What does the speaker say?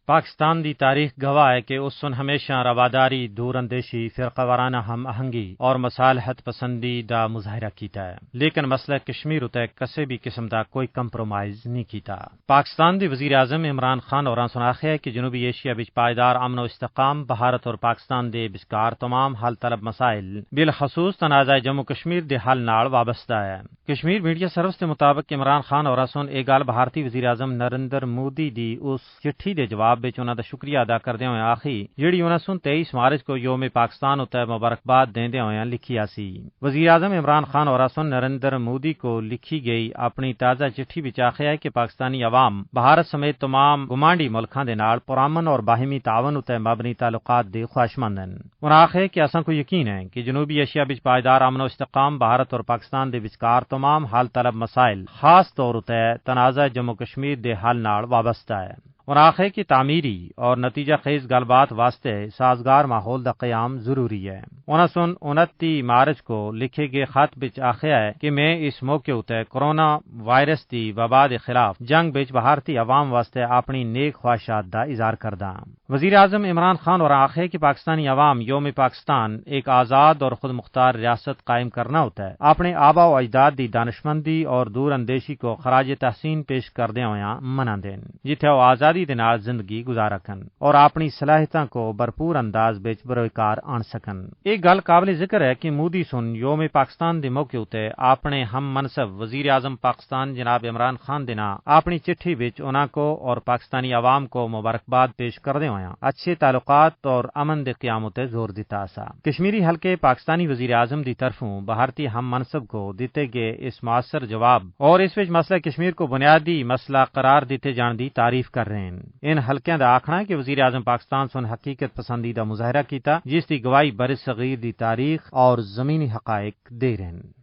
پاکستان دی تاریخ گواہ ہے کہ اس سن ہمیشہ رواداری، دور اندیشی، فرقہ وارانہ ہم آہنگی اور مصالحت پسندی دا مظاہرہ کیتا ہے، لیکن مسئلہ کشمیر اتے کسی بھی قسم دا کوئی کمپرومائز نہیں کیتا۔ پاکستان دی وزیر اعظم عمران خان اور سناخیا ہے کہ جنوبی ایشیا وچ پائیدار امن و استحکام بھارت اور پاکستان دے بچکار تمام حل طلب مسائل بالخصوص تنازع جموں کشمیر دے حل نال وابستہ ہے۔ کشمیر میڈیا سروس کے مطابق عمران خان اور یہ گل بھارتی وزیر اعظم نریندر مودی دی اس چٹھی دے جواب وچ انہاں دا شکریہ ادا کردے ہوئے آخی جیڑی انہاں سن 23 مارچ کو یوم پاکستان اتے مبارکباد دیندے ہوئے لکھی آسی۔ وزیر اعظم عمران خان اور نریندر مودی کو لکھی گئی اپنی تازہ چٹھی وچ آخیا ہے کہ پاکستانی عوام بھارت سمیت تمام گمانڈی ملکاں دے نال پرامن اور باہمی تعاون اتے مبنی تعلقات دے خواہشمند ہیں۔ انہاں آخیا کہ اساں کو یقین ہے کہ جنوبی ایشیا وچ پائیدار امن و استحکام بھارت اور پاکستان دے وچکار تمام حل طلب مسائل خاص طور اتے تنازع جموں کشمیر دے حل نال وابستہ ہے۔ اور آخر کی تعمیری اور نتیجہ خیز گل بات واسطے سازگار ماحول دا قیام ضروری ہے۔ انہاں سن 29 مارچ کو لکھے گئے خط وچ آخیا ہے کہ میں اس موقع اتے کرونا وائرس دی وبا دے خلاف جنگ وچ بھارتی عوام واسطے اپنی نیک خواہشات دا اظہار کردا ہوں۔ وزیر اعظم عمران خان اور آخر کہ پاکستانی عوام یوم پاکستان ایک آزاد اور خود مختار ریاست قائم کرنا ہوتا ہے، اپنے آبا و اجداد دی دانشمندی اور دور اندیشی کو خراج تحسین پیش کردے ہوئے مناندے دین جتھے وہ آزادی دے نال زندگی گزارا کن اور اپنی صلاحیتاں کو بھرپور انداز وچ بروکار آن سکن۔ ایک گل قابل ذکر ہے کہ مودی سن یوم پاکستان دے موقع اتے اپنے ہم منصب وزیر اعظم پاکستان جناب عمران خان دینا اپنی چٹھی وچ انہاں کو اور پاکستانی عوام کو مبارکباد پیش کردے ہوئے اچھے تعلقات اور امن دے قیام تے زور دیتا سا۔ کشمیری حلقے پاکستانی وزیر اعظم دی طرفوں بھارتی ہم منصب کو دیتے گئے اس مؤثر جواب اور اس وچ مسئلہ کشمیر کو بنیادی مسئلہ قرار دیتے جان دی تعریف کر رہے ہیں۔ ان حلقیاں دا آکھنا ہے کہ وزیر اعظم پاکستان سن حقیقت پسندی دا مظاہرہ کیتا جس دی گواہی برصغیر دی تاریخ اور زمینی حقائق دے رہے ہیں۔